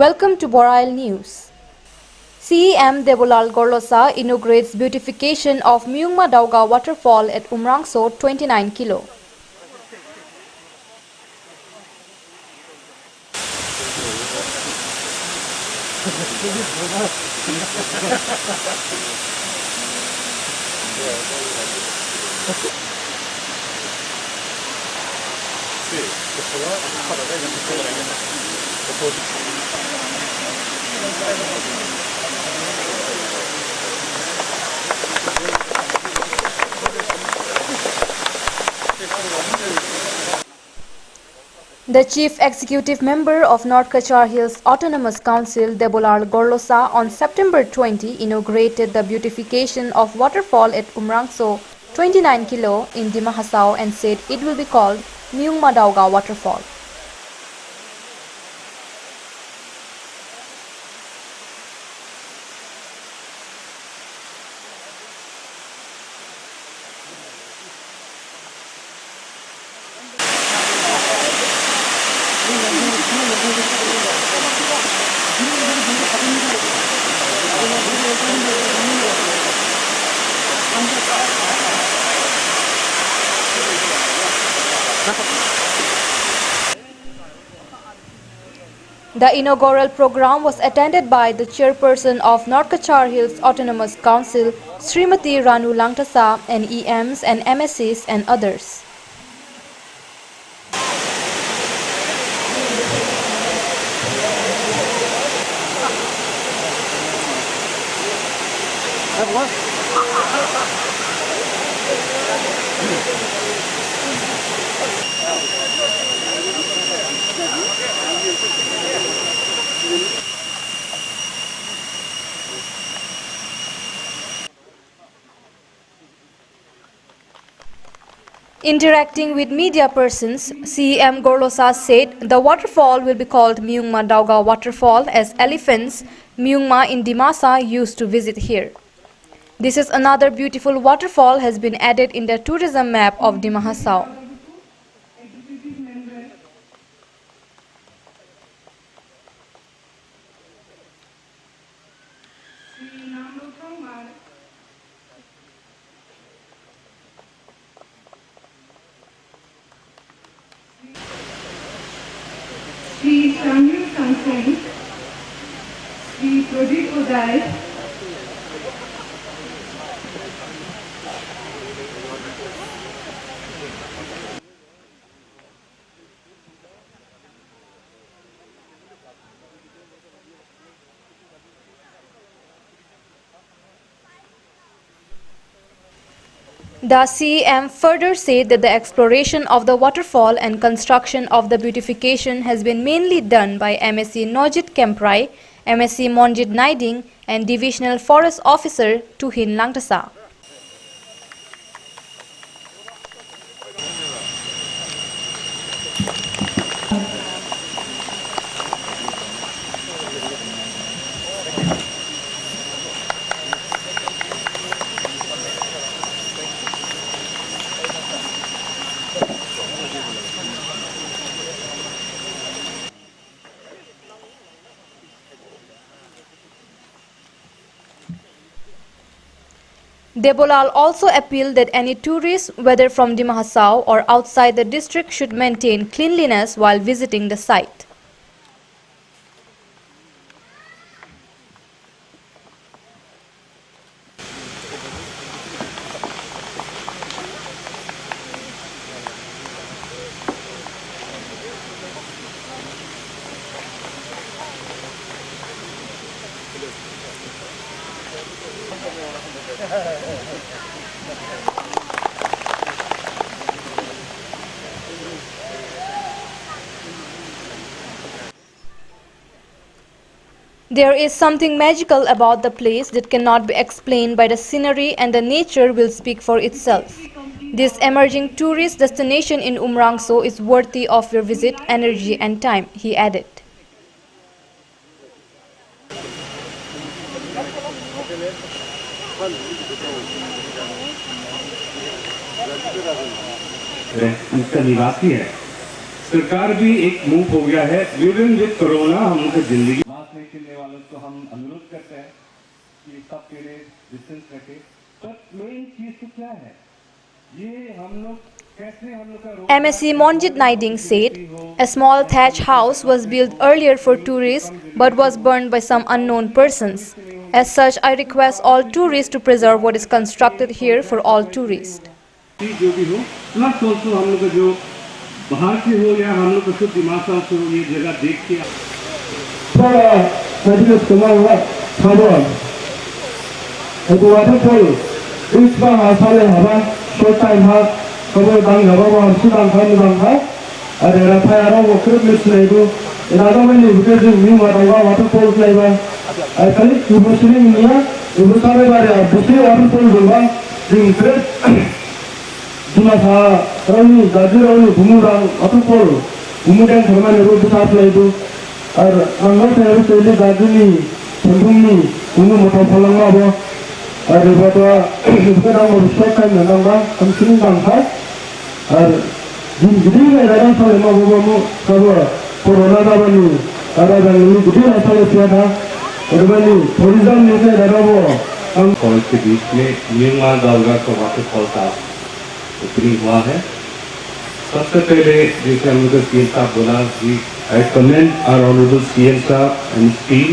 Welcome to Borail News. CEM Debolal Gorlosa inaugurates beautification of Myungma Dauga waterfall at Umrangso 29 kilo. The Chief Executive Member of North Cachar Hills Autonomous Council, Debolal Gorlosa, on September 20 inaugurated the beautification of waterfall at Umrangso 29 kilo in Dima Hasao and said it will be called Myungma Dauga waterfall. The inaugural program was attended by the chairperson of North Cachar Hills Autonomous Council, Srimati Ranu Langtasa, and EMs and MSCs and others. Interacting with media persons, CEM Gorlosa said the waterfall will be called Myungma Dauga waterfall as elephants Myungma in Dimasa used to visit here. This is another beautiful waterfall has been added in the tourism map of Dima Hasao. Sri Sangyu Sangseng, Sri Pradip Uday, The CEM further said that the exploration of the waterfall and construction of the beautification has been mainly done by MSc Nojit Kemprai, MSc Monjit Naiding and Divisional Forest Officer Tuhin Langtasa. Debolal also appealed that any tourists, whether from Dima Hasao or outside the district, should maintain cleanliness while visiting the site. There is something magical about the place that cannot be explained by the scenery, and the nature will speak for itself. This emerging tourist destination in Umrangso is worthy of your visit, energy and time, he added. इसका निवासी है। सरकार भी एक move हो गया है, living with corona, हम उनकी जिंदगी सांस ले चलने वालों को हम अनुरोध करते हैं कि सब के लिए डिस्टेंस रखें। पर मेन चीज तो क्या है, ये हम लोग कैसे हम लोग का MSc Monjit Naiding said, a small thatch house was built earlier for tourists but was burned by some unknown persons. As such, I request all tourists to preserve what is constructed here for all tourists. जो भी हो, plus also हम लोग का जो बाहर से हो या हम लोग का खुद दिमाग से हो, ये जगह देख के कॉलेज के बीच में न्यूमा दावगा का वाटरफॉल का ओपनिंग हुआ है। सबसे पहले जैसे हम लोग सीएम साहब बोला कि I commend our honourable CM साहब and team,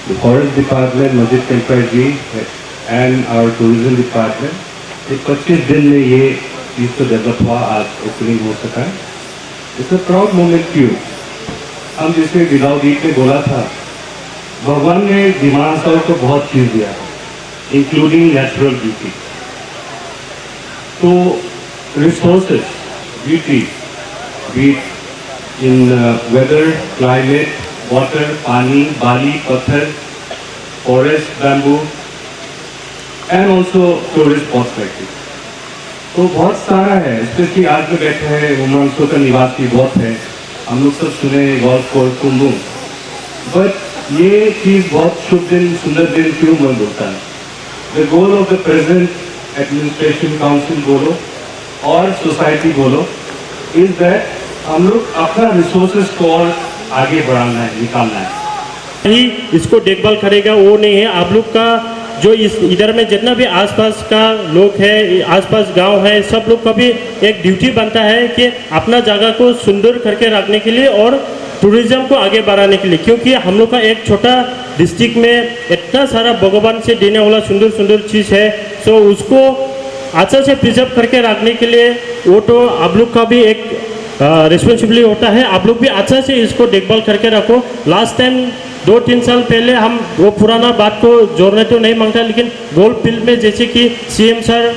the forest department, मस्जिद टेम्पर जी एंड आवर टूरिज्म डिपार्टमेंट। ये 25 दिन में ये चीज़ को डेवलप हुआ, आज ओपनिंग हो सका है। It's a proud moment. क्यों? हम जैसे विदाउट गीत में बोला था, भगवान ने दिमाग को बहुत चीज़ दिया है, इंक्लूडिंग नेचुरल ब्यूटी। तो रिसोर्सेज, ब्यूटी, बीट इन वेदर, क्लाइमेट, वाटर, पानी, बाली, पत्थर, forest, bamboo and also tourist perspective, तो बहुत सारा है। स्पेशली आज में बैठे हैं उमरांसो का निवासी बहुत है, हम लोग सब सुने गोल्फ कोर्स कुंभू, बट ये चीज़ बहुत शुभ दिन, सुंदर दिन क्यों बंद होता है? The goal of the present administration council बोलो और सोसाइटी बोलो is that हम लोग अपना रिसोर्सेज को और आगे बढ़ाना है, निकालना है। ही इसको देखभाल करेगा वो नहीं है। आप लोग का जो इस इधर में जितना भी आसपास का लोग है, आसपास गांव है, सब लोग का भी एक ड्यूटी बनता है कि अपना जगह को सुंदर करके रखने के लिए और टूरिज्म को आगे बढ़ाने के लिए, क्योंकि हम लोग का एक छोटा डिस्ट्रिक्ट में इतना सारा भगवान से देने वाला सुंदर सुंदर चीज़ है, सो उसको अच्छा से प्रिजर्व करके रखने के लिए वो तो आप लोग का भी एक रिस्पॉन्सिबिलिटी होता है। आप लोग भी अच्छा से इसको देखभाल करके रखो। लास्ट टाइम 2-3 साल पहले हम वो पुराना बात को जोड़ने तो नहीं मांगता, लेकिन गोल्फ फील्ड में जैसे कि सीएम सर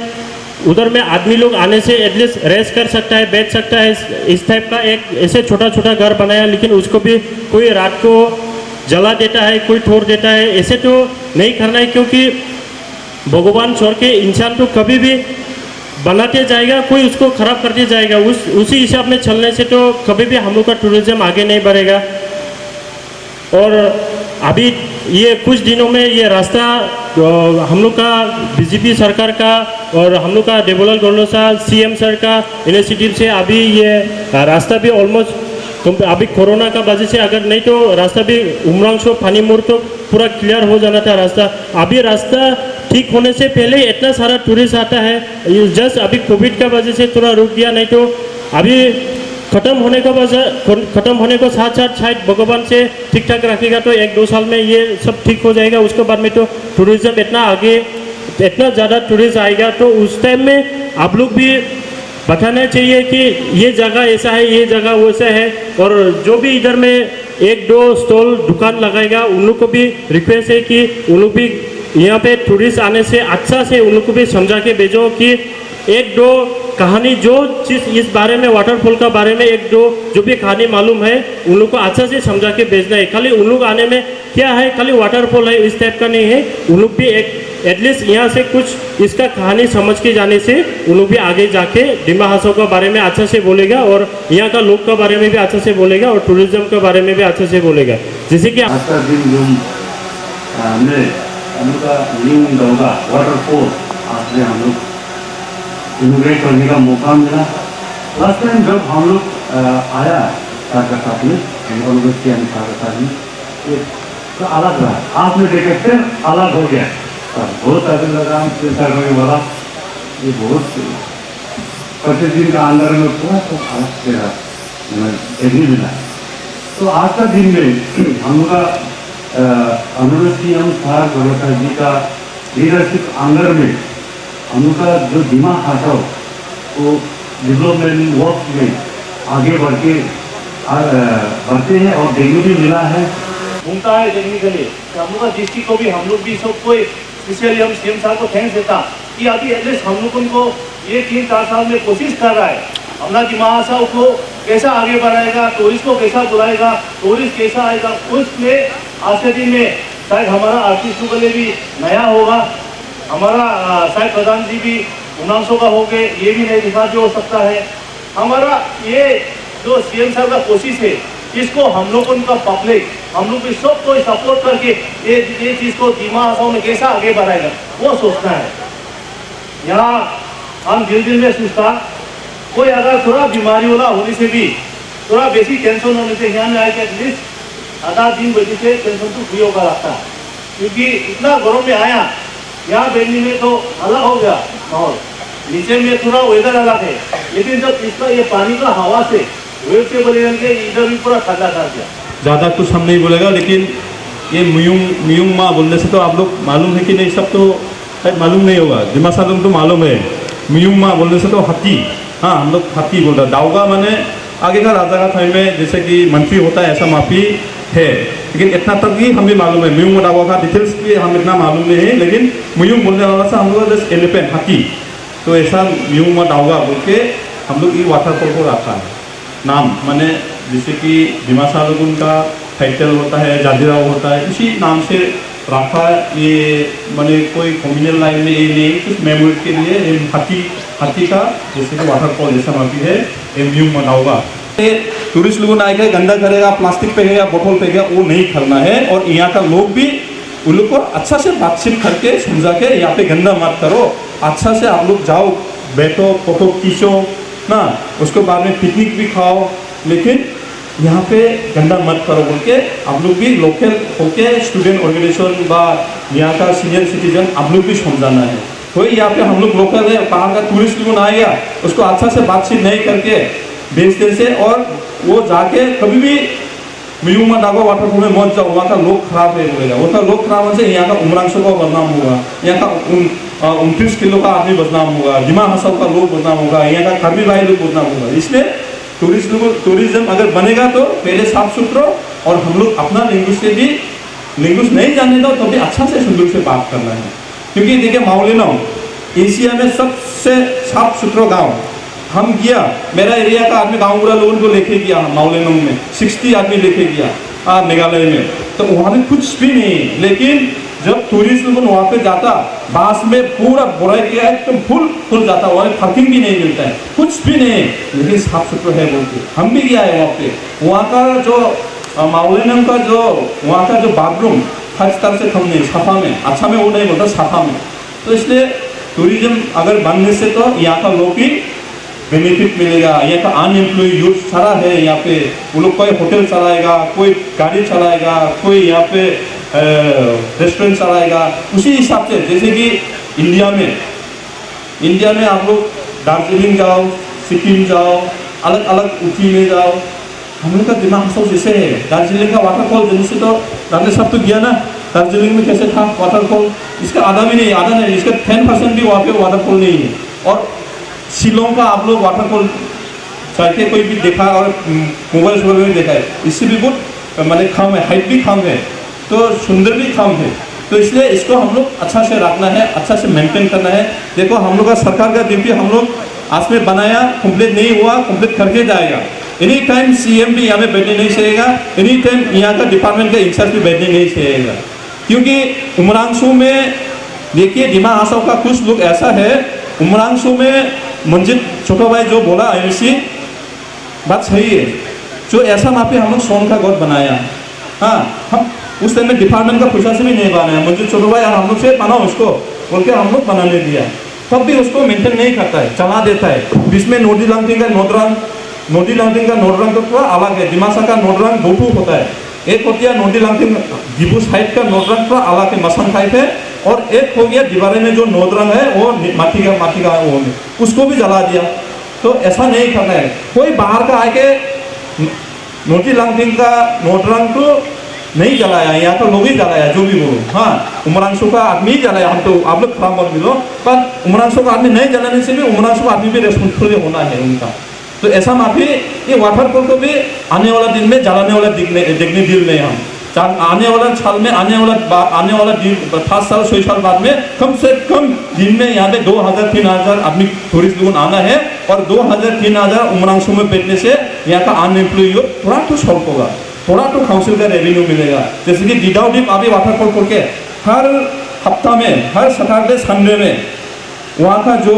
उधर में आदमी लोग आने से एटलीस्ट रेस्ट कर सकता है, बैठ सकता है, इस टाइप का एक ऐसे छोटा छोटा घर बनाया, लेकिन उसको भी कोई रात को जला देता है, कोई ठोर देता है। ऐसे तो नहीं करना है, क्योंकि भगवान छोड़ के इंसान तो कभी भी बनाते जाएगा, कोई उसको खराब करते जाएगा। उसी हिसाब में चलने से तो कभी भी हम लोग का टूरिज्म आगे नहीं बढ़ेगा। और अभी ये कुछ दिनों में ये रास्ता हम लोग का बीजेपी सरकार का और हम लोग का देबोलाल गोरलोसा सीएम सर का इनिशिएटिव से अभी ये रास्ता भी ऑलमोस्ट, अभी कोरोना का वजह से अगर नहीं तो रास्ता भी उमरांसो पानीमुर तो पूरा क्लियर हो जाना था रास्ता। अभी रास्ता ठीक होने से पहले इतना सारा टूरिस्ट आता है, जस्ट अभी कोविड का वजह से थोड़ा रुक गया, नहीं तो अभी खत्म होने को साथ साथ शायद भगवान से ठीक ठाक रखेगा तो 1-2 साल में ये सब ठीक हो जाएगा। उसके बाद में तो टूरिज्म इतना आगे, इतना ज़्यादा टूरिस्ट आएगा, तो उस टाइम में आप लोग भी बताना चाहिए कि ये जगह ऐसा है, ये जगह वैसा है। और जो भी इधर में 1-2 स्टॉल दुकान लगाएगा, उन लोग को भी रिक्वेस्ट है कि उन लोग भी यहाँ पे टूरिस्ट आने से अच्छा से उन लोग को भी समझा के भेजो कि 1-2 कहानी जो चीज़ इस बारे में, वाटरफॉल का बारे में 1-2 जो भी कहानी मालूम है उन लोग को अच्छा से समझा के भेजना है। खाली उन लोग आने में क्या है, खाली वाटरफॉल है इस टाइप का नहीं है। उन लोग भी एक एटलीस्ट यहाँ से कुछ इसका कहानी समझ के जाने से उन लोग भी आगे जाके डिमा हासाओ के बारे में अच्छा से बोलेगा और यहाँ का लोग के बारे में भी अच्छा से बोलेगा और टूरिज्म के बारे में भी अच्छा से बोलेगा। जैसे कि आज का दिन जो हम लोग का न्यू दौगा वाटरफॉल आज में हम लोग इनोग्रेट करने का मौका मिला। लास्ट टाइम जब हम लोग आया साथ में तो अलग रहा, आज में देखे फिर अलग हो गया। बहुत अच्छा लगा, सर ने बोला ये बहुत 25 दिन का अंदर में पूरा तो अलग से रहा, देखने मिला। तो आज का दिन में हम लोग का अनुरोध सीएम साहब गौरसा जी का लीडरशिप अंदर में हम लोग का जो दिमाग आता हो वो डेवलपमेंट वर्क में आगे बढ़ते हैं और देखने भी मिला है, घूमता है देखने के लिए। तो हम लोग का डिस्ट्रिक्ट को भी हम लोग भी सबको स्पेशली हम सीएम साहब को थैंक्स देता कि अभी एटलीस्ट हम लोग उनको ये 3-4 साल में कोशिश कर रहा है अपना दिमाग साहब को कैसा आगे बढ़ाएगा, टूरिस्ट को कैसा बुलाएगा, टूरिस्ट कैसा आएगा, उसमें आज के दिन में शायद हमारा आर्टिस्ट के लिए भी नया होगा, हमारा शायद प्रधान जी भी 1900 का हो गए, ये भी नए दिखा जो हो सकता है। हमारा ये जो सीएम साहब का कोशिश है इसको हम लोग उनका पब्लिक हम लोग भी सबको सपोर्ट करके ये चीज़ को दिमाग में कैसा आगे बढ़ाएगा वो सोचना है। यहाँ हम दिल में सोचता कोई अगर थोड़ा बीमारी वाला होने से भी थोड़ा बेसी टेंशन होने से यहाँ में आए एटलीस्ट आधा दिन बजे से टेंशन तो फ्री होगा लगता है, क्योंकि इतना गर्म में आया यहाँ बैठने में तो अलग हो गया माहौल, नीचे में थोड़ा वेदर अलग है, लेकिन जब इसका ये पानी का हवा से वेव से बोले इधर भी पूरा ठंडा कर दिया। ज़्यादा कुछ हम नहीं बोलेगा, लेकिन ये म्यूंग माँ बोलने से तो आप लोग मालूम है कि नहीं, सब तो शायद मालूम नहीं होगा, दिमासा लोग तो मालूम है। म्यूंग माँ बोलने से तो हाथी, हाँ हम लोग हाथी बोल रहे हैं। दाऊगा माने आगे का राजा का टाइम में जैसे कि मंत्री होता है ऐसा माफी है, लेकिन इतना तक ही हमें मालूम है। म्यूंग दाऊगा का डिटेल्स भी हम इतना मालूम नहीं है, लेकिन म्यूंग बोलने वाला से हम लोग जैसे एलिफेंट हाथी, तो ऐसा म्यूंग दाऊगा बोल के हम लोग ये वाटरफॉल को रखा है नाम, माने जैसे कि दिमासा लोगों का टाइटल होता है, जाजीराव होता है, इसी नाम से रखा। ये माने कोई कम्युनल लाइन में ये नहीं, कुछ मेमोरी के लिए हाथी का जैसे कि वाटरफॉल जैसा माफी है ये म्यूंग मनाऊगा। टूरिस्ट लोगों ने आएगा गंदा करेगा, प्लास्टिक फेंकेगा, बोतल फेंकेगा, वो नहीं करना है। और यहाँ का लोग भी उन लोग को अच्छा से बातचीत करके समझा के यहाँ पे गंदा मत करो, अच्छा से आप लोग जाओ, बैठो, फोटो खींचो ना, उसके बाद में पिकनिक भी खाओ, लेकिन यहाँ पे गंदा मत करो बोल के आप लोग भी लोकल होके स्टूडेंट ऑर्गेनाइजेशन बा यहाँ का सीनियर सिटीजन आप लोग भी समझाना है। तो यहाँ पे हम लोग लोकल है, बाहर का टूरिस्ट लोग आएगा उसको अच्छा से बातचीत नहीं करके बेचते से, और वो जाके कभी भी म्यूंग दागो वाटरफॉल में मत जाओ, वहाँ का लोग खराब है बोलेगा, वो का लोग खराब होने से यहाँ का उमरांशों का बदनाम होगा, यहाँ का 29 किलो का आदमी बदनाम होगा, दिमा हसब का लोग बदनाम होगा, यहाँ का खरबी भाई लोग बदनाम होगा। इसलिए टूरिज्म अगर बनेगा तो पहले साफ सुथरा, और हम लोग अपना लैंग्वेज से भी लैंग्वेज नहीं जानने दो तो भी अच्छा से सुंदर से बात करना है। क्योंकि देखिए माउलिनों एशिया में सबसे साफ सुथरा गाँव, हम गया मेरा एरिया का आदमी गाँव पूरा लोगों को लेके गया माउलिनों में 60 आदमी लेके गया मेघालय में, तो वहाँ में कुछ भी नहीं, लेकिन जब टूरिस्ट लोग वहाँ पे जाता बांस में पूरा बोरा किया एकदम फुल जाता, वहाँ में पार्किंग भी नहीं मिलता है, कुछ भी नहीं, लेकिन साफ सुथरा है बोल के हम भी गया है वहाँ पे। वहाँ का जो माउलिनम का जो वहाँ का जो बाथरूम 5 स्टार से कम नहीं, सफा में, अच्छा में वो नहीं बोलता, सफा में। तो इसलिए टूरिज्म अगर बनने से तो यहाँ का लोग ही बेनिफिट मिलेगा। यहाँ का अनएम्प्लॉय यूथ सारा है यहाँ पे, वो लोग कोई होटल चलाएगा, कोई गाड़ी चलाएगा, कोई यहाँ पे रेस्टोरेंट चलाएगा। उसी हिसाब से जैसे कि इंडिया में आप लोग दार्जिलिंग जाओ, सिक्किम जाओ, अलग अलग ऊटी में जाओ, हम लोग का दिमाग सब जैसे है। दार्जिलिंग का वाटरफॉल जैसे तो रामदेव साहब तो गया ना, दार्जिलिंग में कैसे था वाटरफॉल, इसका आधा नहीं, इसका 10% भी वहाँ पे वाटरफॉल नहीं है। और शिलोंग का आप लोग वाटरफॉल चाहे कोई भी देखा और मोबाइल वगैरह में देखा है, इससे भी बहुत मैंने कम है, हाइट भी कम है, तो सुंदर भी कम है। तो इसलिए इसको हम लोग अच्छा से रखना है, अच्छा से मेंटेन करना है। देखो हम लोग का सरकार का ड्यूटी हम लोग आज में बनाया, कंप्लीट नहीं हुआ, कंप्लीट करके जाएगा। एनी टाइम सीएम भी यहाँ में बैठने नहीं चाहिएगा, एनी टाइम यहाँ का डिपार्टमेंट का इंचार्ज भी बैठने नहीं चाहिएगा, क्योंकि उमरांशु में देखिए दिमा आसाव का कुछ लोग ऐसा है, उमरांशु में मंजिल छोटा भाई जो बोला आईसी बात सही है, जो ऐसा माफी हम लोग सोन का गौर बनाया। हाँ, हम उस टाइम में डिपार्टमेंट का पैसा से भी नहीं बनाया, मंजिल छोटा भाई हम लोग से बनाओ उसको बोल के हम लोग बनाने दिया, तब भी उसको मेंटेन नहीं करता है, चला देता है। बीच में नोडी लांटिंग का नोडरंग तो थोड़ा अलग है, दिमासा का नोडरंग 2 होता है, एक होती है नोटी लांगटिंग दिबू साइड का नोटरंग का आला के मसन टाइप है, और एक हो गया दीवारे में जो नोटरंग है वो माटी का वो उसको भी जला दिया। तो ऐसा नहीं करना है। कोई बाहर का आके नोटी लांगटिंग का नोटरंग को नहीं जलाया, यहाँ तो लोग ही जलाया, जो भी बोलो। हाँ, उमरांशु का आदमी ही जलाया, हम तो आप लोग खराब मत मिलो, पर उमरांशु का आदमी नहीं जलाने से भी उमरांशु का आदमी भी रेस्पॉन्सिबल होना है उनका। तो ऐसा माफी, ये वाटरफॉल को भी आने वाला दिन में जलाने वाला देखने दिल नहीं हम। आने वाला साल में आने वाला दिन 5 साल 6 साल बाद में कम से कम दिन में यहाँ पे 2000-3000 आदमी टूरिस्ट लोग आना है, और 2000-3000 उमरांशु में बैठने से यहाँ का अनएम्प्लॉय थोड़ा तो सॉल्व होगा, थोड़ा तो काउंसिल का रेवेन्यू मिलेगा। जैसे कि दिदाउदीप अभी वाटरफॉल करके हर हफ्ता में, हर सैटरडे संडे में वहाँ का जो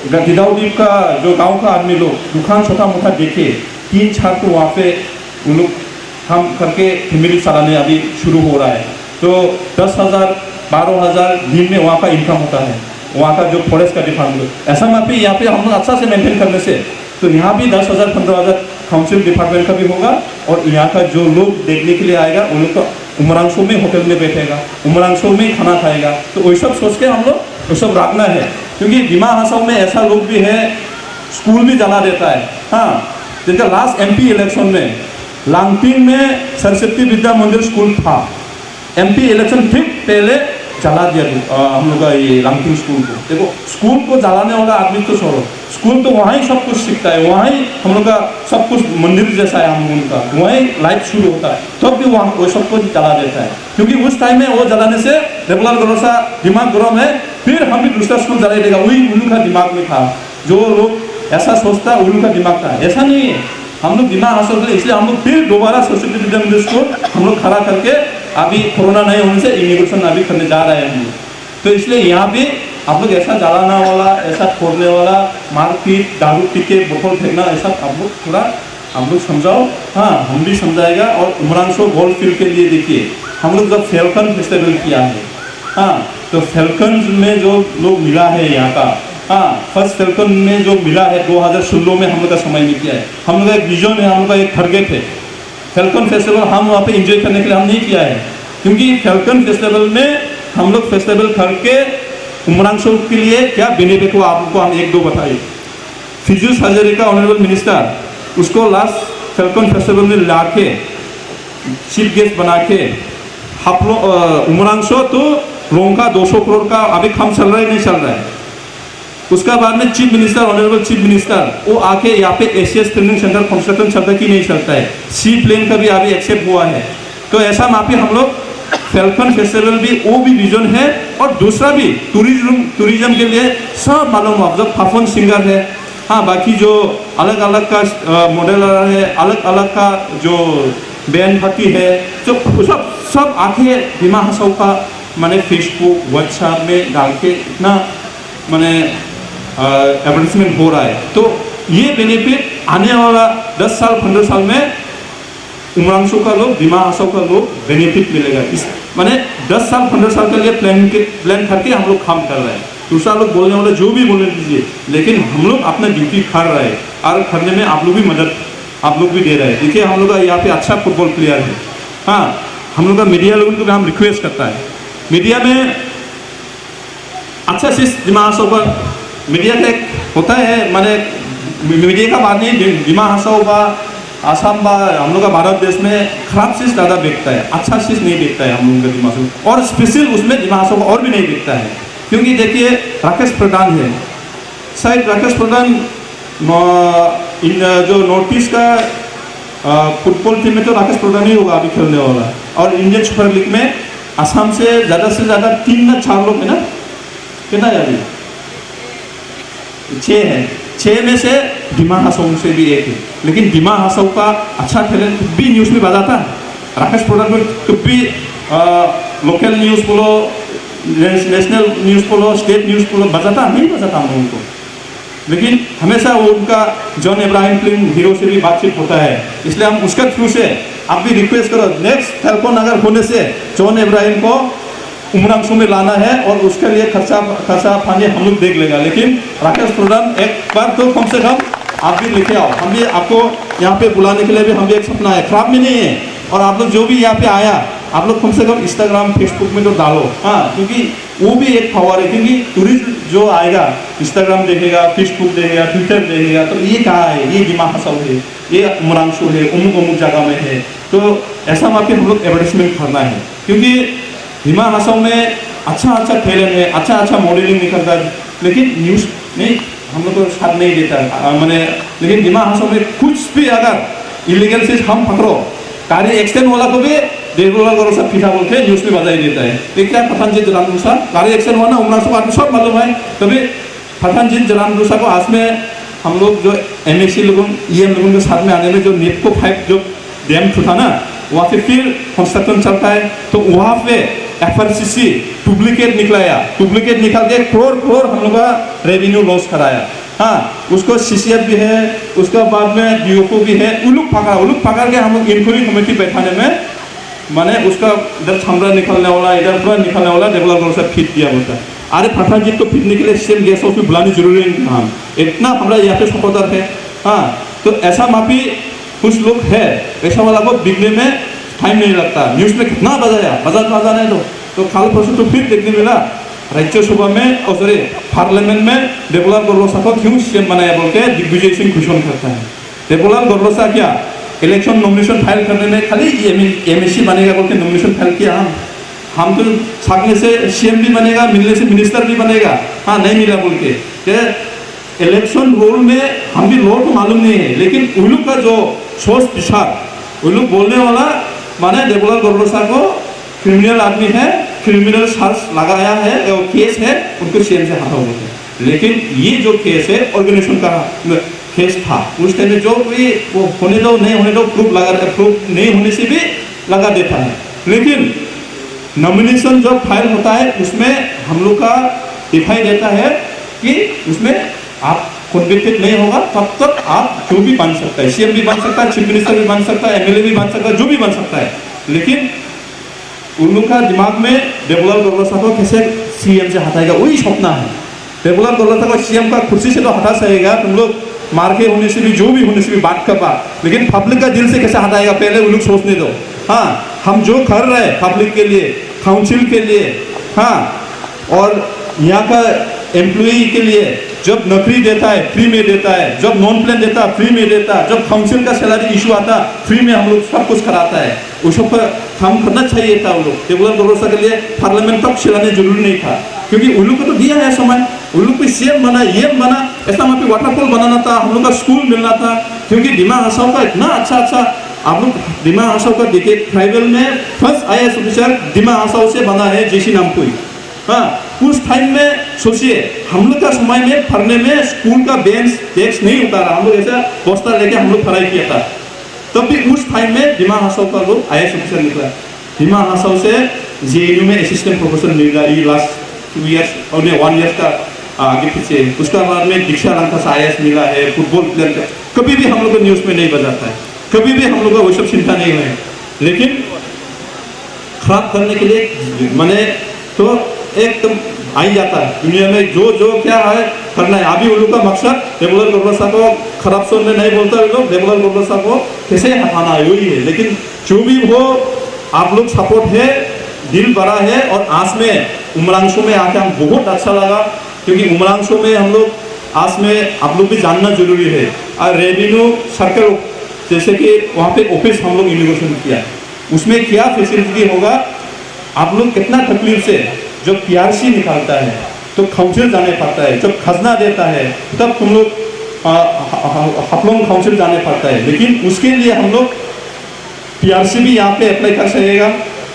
दिदाउदीप का जो गांव का आदमी लोग दुकान छोटा मोटा देखे 3-4 तो वहाँ पे उन लोग हम करके फैमिली चलाने अभी शुरू हो रहा है। तो 10,000-12,000 दिन में वहाँ का इनकम होता है, वहाँ का जो फॉरेस्ट का डिपार्टमेंट। ऐसा में भी यहाँ पे हम लोग अच्छा से मेंटेन करने से तो यहाँ भी 10,000-15,000 काउंसिल डिपार्टमेंट का भी होगा, और यहाँ का जो लोग देखने के लिए आएगा उन लोग का उमरांशु में होटल में बैठेगा, उमरांशु में खाना खाएगा। तो वही सब सोच के हम लोग वो सब रखना है, क्योंकि दिमा हासाओ में ऐसा लोग भी है स्कूल भी जला देता है। हाँ, जिनका लास्ट MP इलेक्शन में लांगटिंग में सरस्वती विद्या मंदिर स्कूल था, MP इलेक्शन ठीक पहले जला दिया हम लोग का ये लांगटिंग स्कूल को। देखो, स्कूल को जलाने वाला आदमी तो छोड़ो, स्कूल तो वहाँ ही सब कुछ सीखता है, वहाँ ही हम लोग का सब कुछ मंदिर जैसा है हम उनका, वहीं लाइफ शुरू होता है, तब तो भी वहाँ वो सब कुछ जला देता है। क्योंकि उस टाइम में वो जलाने से देवलाल गौरसा दिमाग गरम है, फिर हम भी दूसरा स्कूल जला देगा, वही उनका दिमाग में था। जो लोग ऐसा सोचता उनका दिमाग था, ऐसा नहीं है। हम लोग दिमाग हासिल करें, इसलिए हम लोग फिर दोबारा सरस्वती विद्या मंदिर को हम लोग खड़ा करके अभी कोरोना नहीं होने से इनोग्रेशन अभी करने जा रहे हैं हम लोग। तो इसलिए यहाँ भी आप लोग ऐसा जलाना वाला, ऐसा फोड़ने वाला, मारपीट, दारू पी के बोतल फेंकना, ऐसा आप लोग थोड़ा हम लोग समझाओ। हाँ, हम भी समझाएगा। और उमरांशु गोल्ड फील्ड के लिए देखिए, हम लोग जब फैल्कन फेस्टिवल किया है, हाँ, तो फैल्कन में जो लोग मिला है यहाँ का, हाँ, फर्स्ट फैल्कन में जो मिला है 2016 में हम लोग का समय में किया है। हम लोग का एक विजन है, हम लोग का एक टारगेट है। फैल्कन फेस्टिवल हम वहाँ पे एंजॉय करने के लिए हम नहीं किया है, क्योंकि फैल्कन फेस्टिवल में हम लोग फेस्टिवल करके उमरांशु के लिए क्या बेनिफिट हुआ आपको हम 1-2 बताइए। फिजिक्स हजारी का ऑनरेबल मिनिस्टर उसको लास्ट फैल्कन फेस्टिवल में ला के चीफ गेस्ट बना के आप लोग उमरांशु तो लोगों का 200 करोड़ का अभी काम चल रहा है, नहीं चल रहा है। उसका बाद में chief minister, honourable chief minister वो आके यहाँ पे एशियस ट्रेनिंग सेंटर कंस्ट्रक्शन चलता है कि नहीं चलता है, सी प्लेन का भी अभी एक्सेप्ट हुआ है। तो ऐसा माफी हम लोग फैल्कन फेस्टिवल भी वो भी विजन है, और दूसरा भी टूरिज्म के लिए सब मालूम हो, जब फाफन सिंगर है, हाँ, बाकी जो अलग अलग का मॉडल है, अलग अलग का जो बैंड पार्टी है, जो सब आके दिमा हासाओ का मैंने फेसबुक व्हाट्सएप में डाल के इतना मैंने एडवर्टाइजमेंट हो रहा है। तो ये बेनिफिट आने वाला 10 साल 15 साल में उमरांशु का लोग, दिमा हासाओ का लोग बेनिफिट मिलेगा। इस मैंने 10 साल 15 साल के लिए प्लान करके हम लोग काम कर रहे हैं। दूसरा लोग बोलने वाले जो भी बोलने दीजिए, लेकिन हम लोग अपना ड्यूटी कर रहे हैं, और करने में आप लोग भी मदद आप लोग भी दे रहे हैं। देखिए, हम लोग का यहाँ पे अच्छा फुटबॉल प्लेयर है। हाँ, हम लोग का मीडिया लोगों को भी हम रिक्वेस्ट करता है, मीडिया में अच्छा चीज दिमा हासाओ का मीडिया का एक होता है, माने मीडिया का बात नहीं, दिमा हासाओ का आसाम बा हम लोग का भारत देश में खराब चीज़ ज़्यादा देखता है, अच्छा चीज़ नहीं देखता है हम लोगों का दिमा हासाओ, और स्पेशल उसमें दिमा हासाओ और भी नहीं देखता है। क्योंकि देखिए, राकेश प्रधान है, शायद राकेश प्रधान जो नॉर्थ ईस्ट का फुटबॉल टीम में तो राकेश प्रधान ही होगा अभी खेलने वाला, और इंडियन सुपर लीग में आसाम से ज़्यादा 3 या 4 लोग है ना, कितना याद 6 है, 6 में से दिमा हासाओ से भी एक है। लेकिन दिमा हासाओ का अच्छा टैलेंट भी न्यूज़ में बजाता है, राकेश प्रधान को कभी भी लोकल न्यूज़ बोलो, नेशनल न्यूज़ बोलो, स्टेट न्यूज़ बोलो, बजाता नहीं बजाता हम लोगों को। लेकिन हमेशा वो उनका जॉन इब्राहिम फिल्म हीरो से भी बातचीत होता है, इसलिए हम उसका थ्रू से आप भी रिक्वेस्ट करो, नेक्स्ट फैल्कन अगर होने से जॉन इब्राहिम को उमरांशु में लाना है, और उसके लिए खर्चा पानी हम लोग देख लेगा। लेकिन राकेश प्रधान एक बार तो कम से कम आप भी लेके आओ, हम भी आपको यहाँ पे बुलाने के लिए भी हम भी एक सपना है, खराब भी नहीं है। और आप लोग जो भी यहाँ पे आया, आप लोग कम से कम इंस्टाग्राम फेसबुक में तो डालो, हाँ, क्योंकि वो भी एक पावर है। क्योंकि टूरिस्ट जो आएगा इंस्टाग्राम देखेगा, फेसबुक देखेगा, ट्विटर देखेगा, तो ये कहाँ है, ये दिमा हसाओ है, ये उमरांसो है, अमुक अमुक जगह में है। तो ऐसा वहाँ पे हम लोग एडवर्टाइजमेंट करना है, क्योंकि दिमा हसाओ में अच्छा अच्छा टैलेंट है, अच्छा अच्छा मॉडलिंग निकलता है, लेकिन न्यूज़ नहीं हम लोग को साथ नहीं देता है मैंने। लेकिन दिमा हसाओ में कुछ भी अगर इलीगल चीज हम पकड़ो, गाड़ी एक्सीडेंट वाला को भी रेगुलर करो सब पीछा बोल के न्यूज़ में बजाई देता है। तो क्या पठानजीत जलानदूसा गाड़ी एक्सीडेंट हुआ ना, उमरांसो को सब मालूम है। तभी पठानजीत जलानदूसा को आज में हम लोग जो MSC लोगों EM लोगों के साथ में आने में जो नेपको 5 जो डैम टूटा ना, वहाँ पे फिर कंस्ट्रक्शन चलता है, तो वहाँ पे FRCC डुप्लीकेट निकलाया, डुप्लीकेट निकाल के करोड़ हम लोग का रेवेन्यू लॉस कराया। हाँ, उसको CCF भी है, उसके बाद में DOFO भी है। उलूक पकड़ के हम लोग इंक्वायरी कमेटी बैठाने में माने उसका इधर छमरा निकलने वाला, इधर पूरा निकलने वाला डेवलपर से फिट दिया होता है। अरे पठानजीत को फिटने के लिए सेम गेस्ट हाउस में बुलानी जरूरी नहीं। हाँ, इतना हमारा यहाँ पे सपोर्टर है। हाँ, तो ऐसा माफी कुछ लोग है, ऐसा वाला को बिकने में टाइम नहीं लगता। न्यूज़ में कितना बजाने तो कल परसों तो फिर देखने मिला राज्यसभा में और सॉरी पार्लियामेंट में देवलाल गरलोसा को क्यों CM बनाया बोल के दिग्विजय सिंह घोषणा करता है। देवलाल गरलोसा क्या इलेक्शन नॉमिनेशन फाइल करने में खाली MSC बनेगा बोल के नॉमिनेशन फाइल किया। हम तो सामने से CM भी बनेगा, मिलने से मिनिस्टर भी बनेगा। हाँ, नहीं मिला बोल के इलेक्शन रोल में हम भी लोग को मालूम नहीं है, लेकिन उन लोग का जो सोच विचार, उन लोग बोलने वाला माने देवलाल गरलोसा को क्रिमिनल आदमी है, क्रिमिनल चार्ज लगाया है और केस है, उनको CM से हटाओ बोलते हैं। लेकिन ये जो केस है ऑर्गेनाइजेशन का केस था, उस टाइम में जो भी वो होने दो नहीं होने दो प्रूफ नहीं होने से भी लगा देता है। लेकिन नॉमिनेशन जब फाइल होता है उसमें हम लोग का दिखाई देता है कि उसमें आप कन्विक्टेड नहीं होगा, तब तक आप जो भी बन सकता है, CM भी बन सकता है, चीफ मिनिस्टर भी बन सकता है, MLA भी बन सकता है, जो भी बन सकता है। लेकिन उन लोग का दिमाग में देवलाल गरलोसा को कैसे CM से हटाएगा वही सपना है। देवलाल गरलोसा को CM का कुर्सी से तो हटा सकेगा, तुम लोग मार के होने से भी जो भी होने से भी बात का बात, लेकिन पब्लिक का दिल से कैसे हटाएगा पहले वो लोग सोचने दो। हाँ, हम जो कर रहे हैं पब्लिक के लिए, काउंसिल के लिए, हाँ, और यहाँ का एम्प्लॉई के लिए जब नौकरी देता है फ्री में देता है, जब नॉन प्लान देता है फ्री में देता है, जब काउंसिल का सैलरी इशू आता फ्री में हम लोग सब कुछ कराता है। उस पर काम करना चाहिए था। वो लोग देवलाल गरलोसा के लिए पार्लियामेंट तक चलाने जरूरी नहीं था, क्योंकि उन लोग को तो दिया है समय, उन लोग को CM बना, EM बना, ऐसा वहाँ पे वाटरफॉल बनाना था, हम लोग का स्कूल मिलना था। क्योंकि दिमा हसाओ का इतना अच्छा आप लोग दिमा हसाओ का देखिए, ट्राइबल में फर्स्ट IAS ऑफिसर दिमा हसाओ से बना है JC नामपुई। हाँ, उस टाइम में सोचिए हम लोग का समय में पढ़ने में स्कूल का बेंच डेस्क नहीं उतारा, हम लोग ऐसा बस्ता लेके हम लोग पढ़ाई किया था। तब भी उस टाइम में दिमा हसाओ का लोग IAS ऑफिसर निकला। दिमा हसाओ से JNU में असिस्टेंट प्रोफेसर मिला, ये लास्ट 2 इयर्स और 1 ईयर का आगे पीछे। उसका बाद में दीक्षा लंका से IAS मिला है, फुटबॉल प्लेयर का कभी भी हम लोग को न्यूज़ में नहीं बजाता है, कभी भी हम लोग का वो सब चिंता नहीं हुए। लेकिन खराब करने के लिए मैंने तो एकदम आ ही जाता है दुनिया में, जो क्या है करना है। अभी उन लोग का मकसद देवलाल गरलोसा को खराब शोर में नहीं बोलता है लोग, देवलाल गरलोसा को कैसे हटाना है वही है। लेकिन जो भी हो आप लोग सपोर्ट है, दिल बड़ा है। और आज में उमरांसो में आके हम बहुत अच्छा लगा, क्योंकि उमरांसो में हम लोग आज में आप लोग भी जानना जरूरी है। और रेवेन्यू सर्कल जैसे कि वहाँ पे ऑफिस हम लोग इनोवेशन किया, उसमें क्या फैसिलिटी होगा, आप लोग कितना तकलीफ से जब PRC निकालता है तो काउंसिल जाने पड़ता है, जब खजना देता है तब तुम लोग हफलोंग काउंसिल जाने पड़ता है। लेकिन उसके लिए हम लोग PRC भी यहाँ पे अप्लाई कर सकेगा,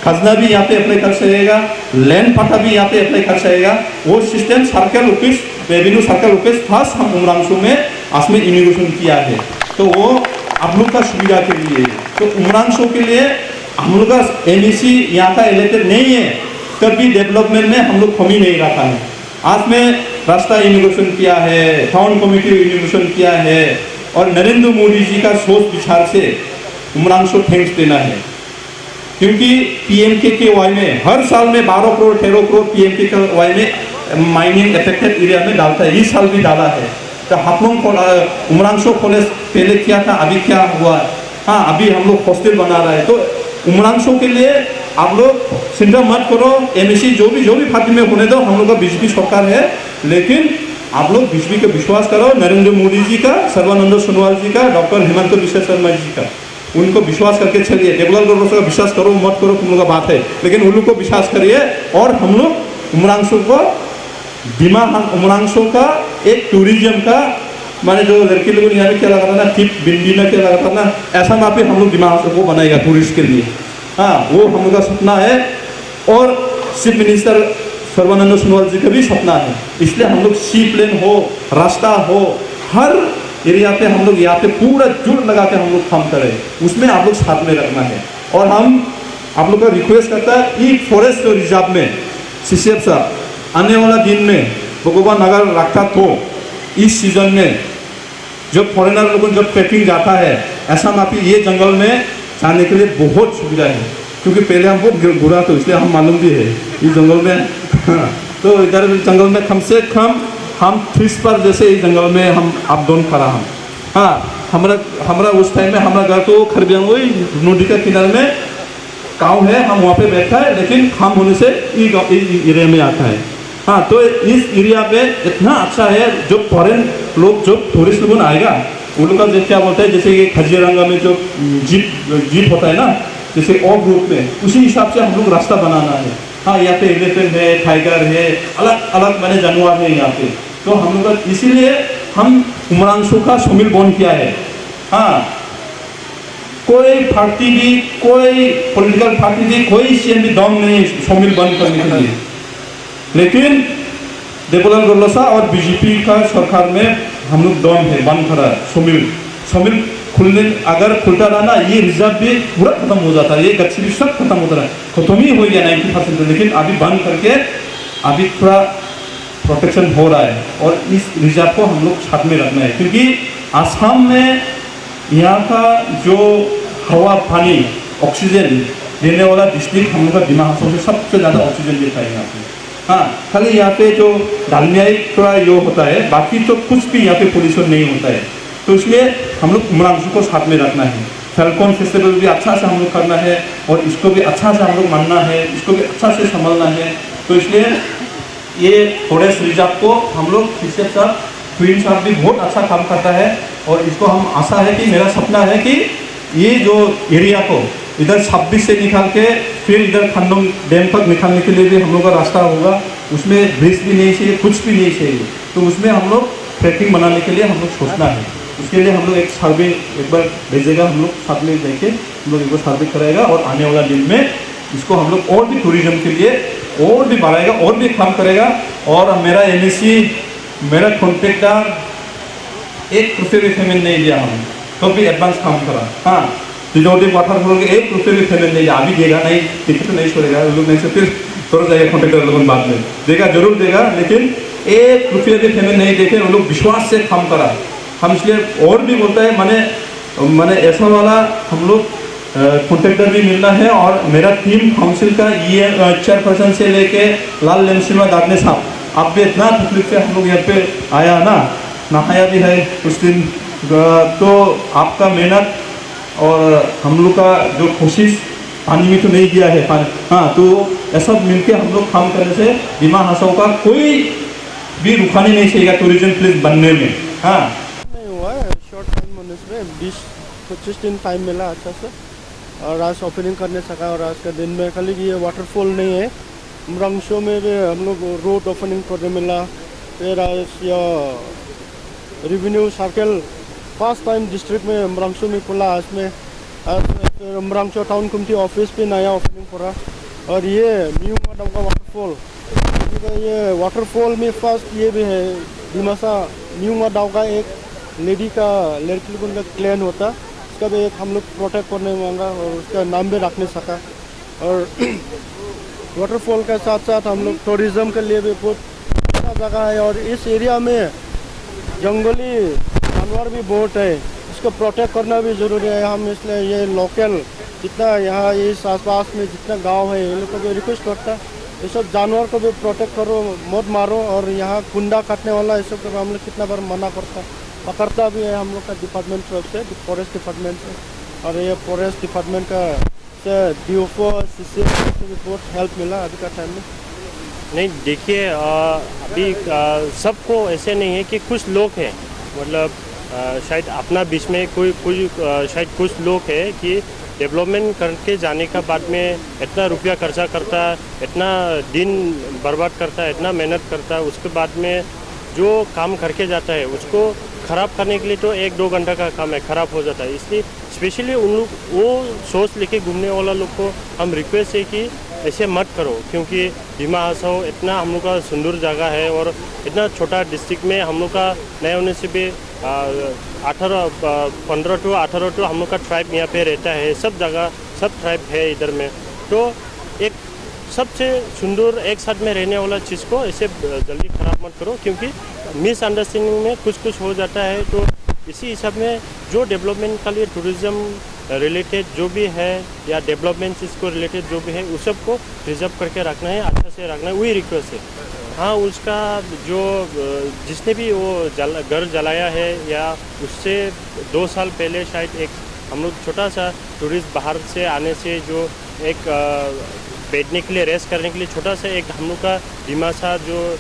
खजना भी यहाँ पे अप्लाई कर सकेगा, लैंड पट्टा भी यहाँ पे अप्लाई कर सकेगा। वो system circle office, revenue circle office first हम उमरांसो में आज में इनोवेशन किया है, तो वो आप लोग का सुविधा के लिए। तो उमरांसो के लिए हम लोग का MSC यहाँ का इलेक्टेड नहीं है, तब भी डेवलपमेंट में हम लोग कमी नहीं रखा है। आज में रास्ता इनोवेशन किया है, टाउन कमेटी इनोवेशन किया है, और नरेंद्र मोदी जी का सोच विचार से उमरांसो थैंक्स देना है। क्योंकि PMKKY में हर साल में 12 करोड़ 13 करोड़ PMKKY में माइनिंग अफेक्टेड एरिया में डालता है, इस साल भी डाला है। तो हम लोग उमरांसो कॉलेज पहले क्या था, अभी क्या हुआ, हाँ अभी हम लोग हॉस्टल बना रहे हैं। तो उमरांशों के लिए आप लोग चिंता मत करो, एमएससी जो भी पार्टी में होने दो, हम लोग का बीजेपी सरकार है, लेकिन आप लोग बीजेपी का विश्वास करो, नरेंद्र मोदी जी का, सर्बानंद सोनोवाल जी का, डॉक्टर हिमंत बिश्व शर्मा जी का, उनको विश्वास करके चलिए। देवलाल गौरसा का विश्वास करो मत करो तुम लोग का बात है, लेकिन उन लोग को विश्वास करिए। और हम लोग उमरांशों को उमरांशों का एक टूरिज्म का माने जो लड़की लोगों ने यहाँ पे क्या लगा था ना, टिप बिंदी में क्या लगा था ना, ऐसा ना पे हम लोग दिमाग को बनाएगा टूरिस्ट के लिए। हाँ, वो हम लोग का सपना है और चीफ मिनिस्टर सर्बानंद सोनोवाल जी का भी सपना है। इसलिए हम लोग सी प्लेन हो, रास्ता हो, हर एरिया पे हम लोग यहाँ पे पूरा जोर लगा के हम लोग काम करें, उसमें आप लोग साथ में रखना है। और हम आप लोग का रिक्वेस्ट करता है, ई फॉरेस्ट रिजर्व में सीसीएफ साहब आने वाला दिन में भगवान अगर रखा तो इस सीजन में जब फॉरेनर लोगों जब ट्रैकिंग जाता है, ऐसा ना कि ये जंगल में जाने के लिए बहुत सुविधा है, क्योंकि पहले हम बहुत घूरा तो इसलिए हम मालूम भी है इस जंगल में। तो इधर जंगल में कम से कम हम 30 पर जैसे इस जंगल में हम अप डाउन करा हम। हाँ, हमारा उस टाइम में हमारा घर तो खरबियांग वही नदी के किनारे में गाँव है, हम वहाँ पे बैठा है, लेकिन काम होने से इस एरिया में आता है। हाँ, तो इस एरिया पे इतना अच्छा है, जो फॉरेन लोग जो टूरिस्ट लोग आएगा उन लोग का क्या बोलते हैं, जैसे ये खजीरंगा में जो जीप होता है ना, जैसे ऑफ रूट में, उसी हिसाब से हम लोग रास्ता बनाना है। हाँ, यहाँ पे एलिफेंट है, टाइगर है, अलग अलग मैंने जानवर है यहाँ पे। तो हम लोग का इसीलिए हम उमरांशों का शामिल बन किया है। हाँ, कोई पार्टी भी, कोई पॉलिटिकल पार्टी भी, कोई सीएम भी दम नहीं शामिल बंद करने के लिए, लेकिन देवलाल गौरसा और बीजेपी का सरकार में हम लोग दम है, बंद करा शामिल खुलने अगर खुलता रहा ना, ये रिजर्व भी पूरा खत्म हो जाता है, ये गच्ची भी सब खत्म होता है, खत्म ही हो गया 90%। लेकिन अभी बंद करके अभी थोड़ा प्रोटेक्शन हो रहा है, और इस रिजर्व को हम लोग साथ में रखना है, क्योंकि आसाम में यहाँ का जो हवा पानी ऑक्सीजन देने वाला डिस्ट्रिक्ट हम लोग का दिमाग से सबसे ज़्यादा ऑक्सीजन देता है यहाँ पे। हाँ, खाली यहाँ पे जो डालमियाई थोड़ा यो होता है, बाकी तो कुछ भी यहाँ पे पोल्यूशन नहीं होता है। तो इसलिए हम लोग उमरांशों को साथ में रखना है। फैल्कन फेस्टिवल भी अच्छा से हम लोग करना है, और इसको भी अच्छा से हम लोग मानना है, इसको भी अच्छा से संभालना है। तो इसलिए ये फॉरेस्ट रिजर्व को हम लोग फिर साहब क्वीन साहब भी बहुत अच्छा काम करता है, और इसको हम आशा है कि मेरा सपना है कि ये जो एरिया को इधर 26 से निकाल के फिर इधर खंडों डैम तक निकालने के लिए भी हम लोग का रास्ता होगा। उसमें ब्रिज भी नहीं चाहिए, कुछ भी नहीं चाहिए, तो उसमें हम लोग ट्रैकिंग बनाने के लिए हम लोग सोचना है। उसके लिए हम लोग एक सर्वे एक बार भेजेगा, हम लोग साथ में देखे हम लोग एक बार सर्वे कराएगा, और आने वाला दिन में इसको हम लोग और भी टूरिज्म के लिए और भी बढ़ाएगा, और भी काम करेगा। और मेरा एनएससी मेरा कॉन्ट्रैक्टर एक रुपये भी पेमेंट नहीं दिया, हम तो भी एडवांस काम करा। हाँ, डिजोटिव वाटरफॉल के एक रुपये भी पेमेंट नहीं दिया, अभी देगा नहीं, टिकट तो नहीं छोड़ेगा लोग, नहीं से फिर थोड़ा जाएगा कॉन्ट्रैक्टर लोगों बाद में देगा, जरूर देगा, लेकिन एक रुपये भी पेमेंट नहीं देके उन लोग विश्वास से काम करा। हम इसलिए और भी बोलता है, मैंने ऐसा वाला हम लोग कॉन्ट्रैक्टर भी मिलना है, और मेरा टीम काउंसिल का ये चेयरपर्सन से लेके लाल लेमसिमा दादने साहब, आप भी इतना तकलीफ से हम लोग यहाँ पे आया ना, नहाया भी है उस दिन, तो आपका मेहनत और हम लोग का जो कोशिश पानी में तो नहीं गया है पानी। हाँ, तो ऐसा मिलके हम लोग काम करने से दिमा हासाओं का कोई भी रुकानी नहीं चाहिए टूरिज्म प्लेस बनने में। हाँ, नहीं हुआ है, शॉर्ट टाइम होने से 20-25 दिन टाइम मिला अच्छा से, और आज ओपनिंग करने सका। और आज का दिन में खाली ये वाटरफॉल नहीं है, उमरांशो में भी हम लोग रोड ओपनिंग करने मिला। फिर आज यह revenue circle first time district में उमरांशो में खुला। आज फिर उमरांशो टाउन कमिटी ऑफिस पे नया ओपनिंग करा। और ये न्यू का वाटरफॉल, ये वाटरफॉल में फर्स्ट ये भी है दिमासा न्यू माडाव का एक लड़की लोगों का क्लैन होता, उसका भी एक हम लोग प्रोटेक्ट करने मांगा, और उसका नाम भी रखने सका। और वाटरफॉल के साथ साथ हम लोग टूरिज़्म के लिए भी बहुत अच्छा जगह है। और इस एरिया में जंगली जानवर भी बहुत है, इसको प्रोटेक्ट करना भी ज़रूरी है। हम इसलिए ये लोकल जितना यहाँ इस आसपास में जितना गांव है, इन लोग को भी रिक्वेस्ट करता है, ये सब जानवर को भी प्रोटेक्ट करो, मत मारो। और यहाँ कुंडा काटने वाला ये सब हम लोग कितना बार मना करता, पकड़ता भी है हम लोग का डिपार्टमेंट तरफ से, फॉरेस्ट डिपार्टमेंट से। और ये फॉरेस्ट डिपार्टमेंट का से DOFO CCM से भी बहुत हेल्प मिला अभी का टाइम में? नहीं देखिए, अभी सबको ऐसे नहीं है कि कुछ लोग हैं, मतलब शायद अपना बीच में कोई शायद कुछ लोग हैं कि डेवलपमेंट करके जाने का बाद में इतना रुपया खर्चा करता है, इतना दिन बर्बाद करता है, इतना मेहनत करता है, उसके बाद में जो काम करके जाता है उसको ख़राब करने के लिए तो 1-2 घंटा का काम है, ख़राब हो जाता है। इसलिए स्पेशली उन लोग वो सोच लेके घूमने वाला लोग को हम रिक्वेस्ट है कि ऐसे मत करो, क्योंकि डिमा हासाओ इतना हम लोग का सुंदर जगह है और इतना छोटा डिस्ट्रिक्ट में हम लोग का नए होने से भी 15 to 18 हम लोग का ट्राइब यहाँ पे रहता है, सब जगह सब ट्राइब है इधर में। तो एक सबसे सुंदर एक साथ में रहने वाला चीज़ को ऐसे जल्दी ख़राब मत करो, क्योंकि मिसअंडरस्टैंडिंग में कुछ हो जाता है। तो इसी हिसाब में जो डेवलपमेंट के लिए टूरिज़्म रिलेटेड जो भी है या डेवलपमेंट इसको रिलेटेड जो भी है उस सब को रिजर्व करके रखना है, अच्छा से रखना है, वही रिक्वेस्ट है। हाँ, उसका जो जिसने भी वो घर जलाया है या उससे 2 साल पहले शायद एक हम लोग छोटा सा टूरिस्ट बाहर से आने से जो एक बैठने के लिए रेस्ट करने के लिए छोटा सा एक हम लोग का डिमासा जो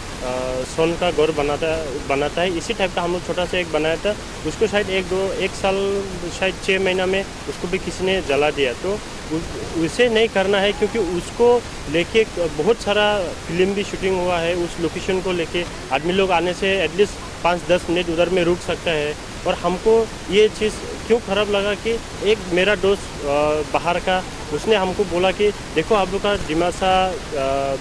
सोन का घर बनाता है, इसी टाइप का हम लोग छोटा सा एक बनाया था। उसको शायद 1 साल शायद 6 महीना में उसको भी किसी ने जला दिया। तो उसे नहीं करना है, क्योंकि उसको लेके बहुत सारा फिल्म भी शूटिंग हुआ है। उस लोकेशन को लेके आदमी लोग आने से एटलीस्ट 5-10 मिनट उधर में रुक सकता है। और हमको ये चीज़ क्यों ख़राब लगा कि एक मेरा दोस्त बाहर का उसने हमको बोला कि देखो आप लोग का डिमासा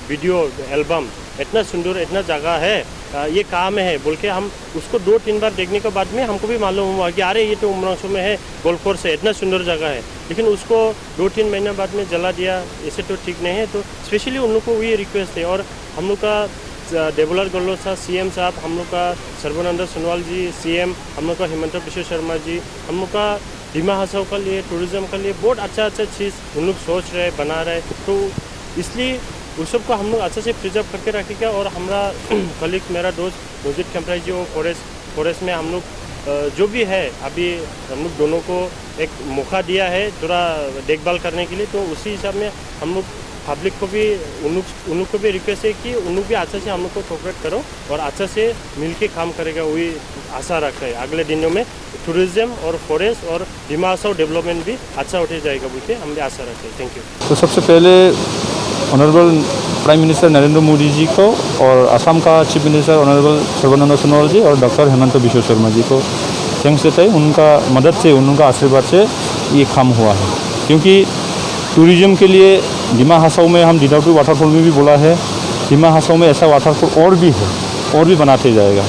वीडियो एल्बम इतना सुंदर इतना जगह है, ये कहाँ में है बोल के हम उसको 2-3 बार देखने के बाद में हमको भी मालूम हुआ कि अरे ये तो उमरांसो में है, गोल्फ कोर्स है, इतना सुंदर जगह है। लेकिन उसको 2-3 महीने बाद में जला दिया, ऐसे तो ठीक नहीं है। तो स्पेशली उन लोग को ये रिक्वेस्ट है। और हम लोग का देबोलाल गल्लोसा CM साहब, हम लोग का सर्बानंद सोनोवाल जी CM, हम लोग का हेमंत बिश्व शर्मा जी, हम लोग का डिमा हासाओ के लिए टूरिज़्म के लिए बहुत अच्छा चीज़ उन लोग सोच रहे बना रहे। तो इसलिए उस सब को हम लोग अच्छे से प्रिजर्व करके रखेगा। और हमारा कलीग मेरा दोस्त मुजिद खम्पराई जी वो फॉरेस्ट में हम लोग जो भी है अभी हम लोग दोनों को एक मौका दिया है थोड़ा देखभाल करने के लिए। तो उसी हिसाब में हम लोग पब्लिक को भी उन लोग को भी रिक्वेस्ट है कि उन लोग भी अच्छा से हम लोग को कोऑपरेट करो और अच्छा से मिल के काम करेगा, वही आशा रखते हैं। अगले दिनों में टूरिज़्म और फॉरेस्ट और डिमा हासाओ डेवलपमेंट भी अच्छा उठे जाएगा बोल के हम भी आशा रखते हैं। Thank you. तो सबसे पहले honourable prime minister Narendra Modi ji को और असम का chief minister honourable Sarbananda Sonowal ji और डॉक्टर हेमंत बिश्व शर्मा जी को थैंक्स देते हैं। उनका मदद से उनका आशीर्वाद से ये काम हुआ है, क्योंकि टूरिज़्म के लिए डिमा हासाओ में हम डिडाउटू वाटरफॉल में भी बोला है, डिमा हासाओ में ऐसा वाटरफॉल और भी है और भी बनाते जाएगा।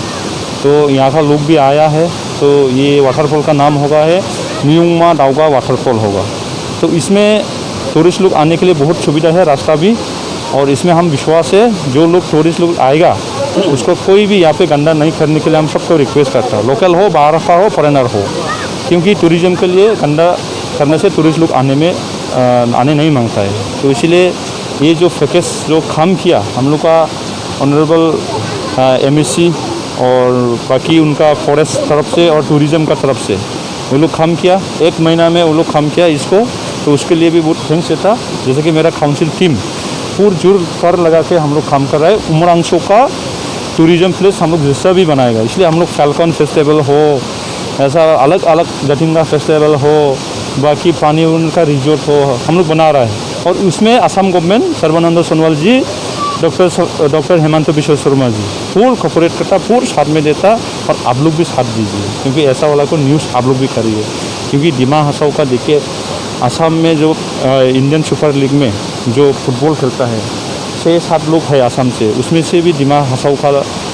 तो यहाँ का लोग भी आया है, तो ये वाटरफॉल का नाम होगा है न्यूमा दाउगा वाटरफॉल होगा। तो इसमें टूरिस्ट लोग आने के लिए बहुत सुविधा है, रास्ता भी। और इसमें हम विश्वास है जो लोग टूरिस्ट लोग आएगा उसको कोई भी यहाँ पे गंदा नहीं करने के लिए हम सबको रिक्वेस्ट करता है, लोकल हो, बाहर का हो, फॉरेनर हो, क्योंकि टूरिज़्म के लिए गंदा करने से टूरिस्ट लोग आने नहीं मांगता है। तो इसलिए ये जो फोकस जो काम किया हम लोग का ऑनरेबल MSC और बाकी उनका फॉरेस्ट तरफ से और टूरिज़्म का तरफ से वो लोग काम किया, 1 महीना में वो लोग काम किया इसको। तो उसके लिए भी बहुत थैंक्स देता। जैसे कि मेरा काउंसिल टीम पूरजोर कर लगा के हम लोग काम कर रहा है। उमरांसो का टूरिज़्म प्लेस हम लोग हिस्सा भी बनाएगा, इसलिए हम लोग फैल्कन फेस्टिवल हो, ऐसा अलग अलग जटिंगा फेस्टिवल हो, बाकी पानी उनका रिजोर्ट हो, हम लोग बना रहा है। और उसमें असम गवर्नमेंट सर्बानंद सोनोवाल जी, डॉक्टर हेमंत बिश्व शर्मा जी पूर्ण कॉपरेट करता, पूर्ण साथ में देता। और आप लोग भी साथ दीजिए, क्योंकि ऐसा वाला को न्यूज़ आप लोग भी करिए। क्योंकि डिमा हासाओ का देखिए असम में जो इंडियन सुपर लीग में जो फुटबॉल खेलता है 6-7 लोग है असम से, उसमें से भी डिमा हासाओ का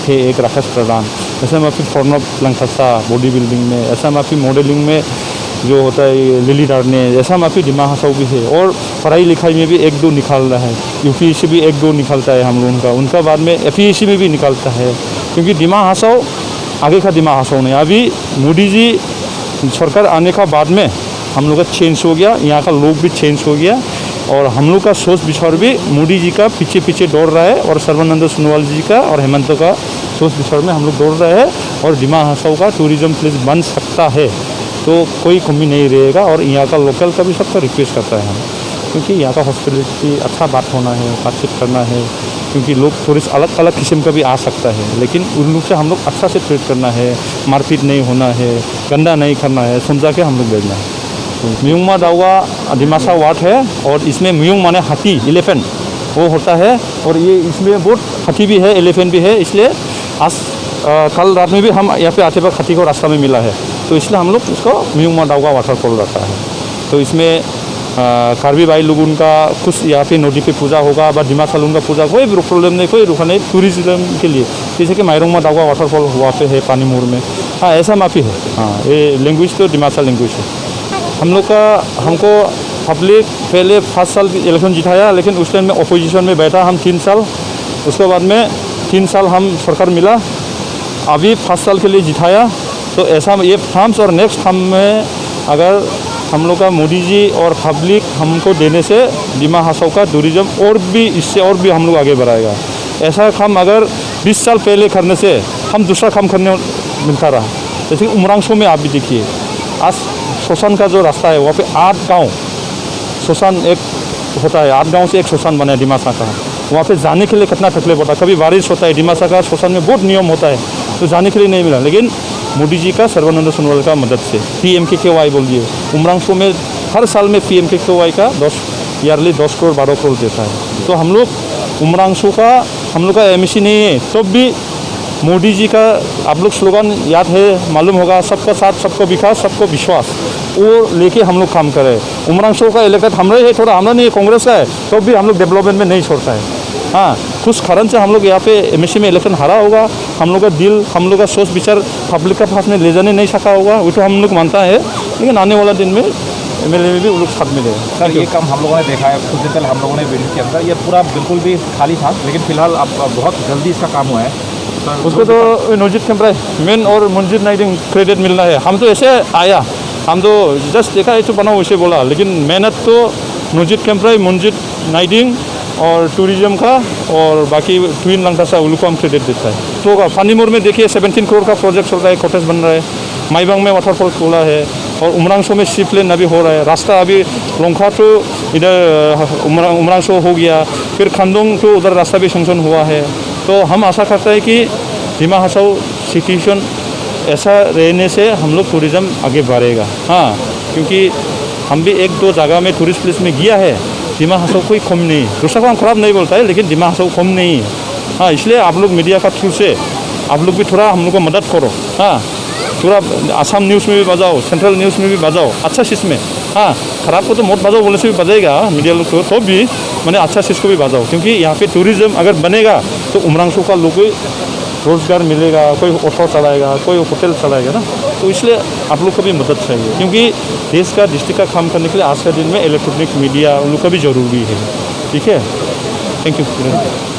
है एक राकेश प्रधान। ऐसा माफी फॉर्नर लंकसा बॉडी बिल्डिंग में, ऐसा माफी मॉडलिंग में जो होता है लिली डार्ने, ऐसा माफी डिमा हासाओ भी है। और पढ़ाई लिखाई में भी 1-2 निकाल रहा है, UPSC भी 1-2 निकालता है हम लोगों का, उनका बाद में FESC में भी निकालता है। क्योंकि डिमा हासाओ आगे का डिमा हासाओ नहीं, अभी मोदी जी सरकार आने का बाद में हम लोग का चेंज हो गया, यहाँ का लोग भी चेंज हो गया। और हम लोग का सोच विचार भी मोदी जी का पीछे पीछे दौड़ रहा है, और सर्बानंद सोनोवाल जी का और हेमंत का सोच विचार में हम लोग दौड़ रहे हैं। और डिमा हासाओ का टूरिज़्म प्लेस बन सकता है, तो कोई कमी नहीं रहेगा। और यहाँ का लोकल का भी सबका रिक्वेस्ट करता है हम। क्योंकि यहाँ का हॉस्पिटलिटी अच्छा बात होना है, बातचीत करना है, क्योंकि लोग थोड़े अलग अलग किस्म का भी आ सकता है, लेकिन उन लोग से हम लोग अच्छा से ट्रीट करना है, मारपीट नहीं होना है, गंदा नहीं करना है, समझा के हम लोग भेजना है। म्यूंगमा दावा दिमासा वार्ड है और इसमें म्यूंग माने हाथी, एलिफेंट वो होता है, और ये इसमें बहुत हाथी भी है, एलिफेंट भी है। इसलिए आज कल रात में भी हम यहाँ पे आते वक्त हाथी को रास्ता में मिला है, तो इसलिए हम लोग इसको म्यूंगमा दावा वाटरफॉल रहता है। तो इसमें कार्बी भाई लोग उनका कुछ यहाँ पे नदी पे पूजा होगा, बा दिमासा लोगों का पूजा, कोई भी प्रॉब्लम नहीं, कोई रुका नहीं टूरिज्म के लिए। जैसे कि मायरोंगमा दावा वाटरफॉल वहाँ पे है पानीमूर में, हाँ ऐसा माफी है। हाँ ये लैंग्वेज तो दिमासा लैंग्वेज है। हम लोग का हमको पब्लिक पहले 5 साल इलेक्शन जिताया, लेकिन उस टाइम में अपोजिशन में बैठा हम 3 साल, उसके बाद में 3 साल हम सरकार मिला, अभी 5 साल के लिए जिताया। तो ऐसा ये फार्म्स और नेक्स्ट फार्म में अगर हम लोग का मोदी जी और पब्लिक हमको देने से दिमा हासाओ का टूरिज्म और भी इससे और भी हम लोग आगे बढ़ाएगा। ऐसा काम अगर 20 साल पहले करने से हम दूसरा काम करने मिलता रहा। जैसे उमरांगसो में आप भी देखिए, आज शोषण का जो रास्ता है वहाँ पे 8 गांव शोषण एक होता है, 8 गांव से एक शोषण बना है दिमासा का। वहाँ पे जाने के लिए कितना तकलीफ होता है, कभी बारिश होता है, दिमासा का शोषण में बहुत नियम होता है, तो जाने के लिए नहीं मिला। लेकिन मोदी जी का सर्बानंद सोनोवाल का मदद से PMKKY बोलिए, उमरांगसो में हर साल में PMKKY का 10 करोड़ 12 करोड़ देता है। तो हम लोग उमरांगसो का हम लोग का MEC नहीं है, तो भी मोदी जी का आप लोग स्लोगन याद है, मालूम होगा, सबका साथ, सबको विकास, सबको विश्वास, वो लेके हम लोग काम करें। उमरांगसो का इलेक्टेड हमारे है, थोड़ा हमारा नहीं कांग्रेस का है, तो भी हम लोग डेवलपमेंट में नहीं छोड़ता है। हाँ कुछ कारण से हम लोग यहाँ पे MEC में इलेक्शन हारा होगा, हम लोग का दिल, हम लोग का सोच विचार पब्लिक का पास में ले जाने नहीं सका होगा, वो तो हम लोग मानता है। लेकिन आने वाला दिन में MLA में भी वो लोग साथ मिलेगा। सर ये काम हम लोगों ने देखा है, कुछ दिन पहले हम लोगों ने वीडियो के अंदर, ये पूरा बिल्कुल भी खाली था, लेकिन फिलहाल अब बहुत जल्दी इसका काम हुआ है। उसको तो नजीद कैमरा मेन और मंजिद नाइडिंग क्रेडिट मिलना है। हम तो ऐसे आया, हम तो जस्ट देखा ऐसे बनाओ वैसे बोला, लेकिन मेहनत तो नजीद कैमरा, मंजिद नाइडिंग और टूरिज्म का और बाकी ट्विन लंकासा उन को हम क्रेडिट देता है। तो पानीमूर में देखिए 17 करोड़ का प्रोजेक्ट चल रहा है, कॉटेज बन रहा है, माईबांग में वाटरफॉल खोला है, और उमरांगसो में शिप लेन अभी हो रहा है। रास्ता अभी लोंखा तो इधर उमरांगसो हो गया, फिर खंडोंग तो उधर रास्ता भी सेंक्शन हुआ है। तो हम आशा करते हैं कि दिमा हासाओ सिचुएशन ऐसा रहने से हम लोग टूरिज़्म आगे बढ़ेगा। हाँ क्योंकि हम भी 1-2 जगह में टूरिस्ट प्लेस में गया है, दिमा हासाओ कोई कम नहीं है। दूसरा को हम खराब नहीं बोलता है, लेकिन दिमा हासाओ कम नहीं है। हाँ इसलिए आप लोग मीडिया का थ्रू से आप लोग भी थोड़ा हम लोग को मदद करो। हाँ थोड़ा आसाम न्यूज़ में भी बजाओ, सेंट्रल न्यूज़ में भी बजाओ, अच्छा चीज़ में। हाँ खराब को तो मत बजाओ बोलने से भी बजेगा मीडिया लोग को, तो भी मैंने अच्छा चीज़ को भी बजाओ, क्योंकि यहाँ पे टूरिज़्म अगर बनेगा तो उमरांगसो का लोग को रोज़गार मिलेगा, कोई ऑटो चलाएगा, कोई होटल चलाएगा ना। तो इसलिए आप लोग को भी मदद चाहिए, क्योंकि देश का डिस्ट्रिक्ट का काम करने के लिए आज के दिन में इलेक्ट्रॉनिक मीडिया उन लोग का भी ज़रूरी है। ठीक है, थैंक यू।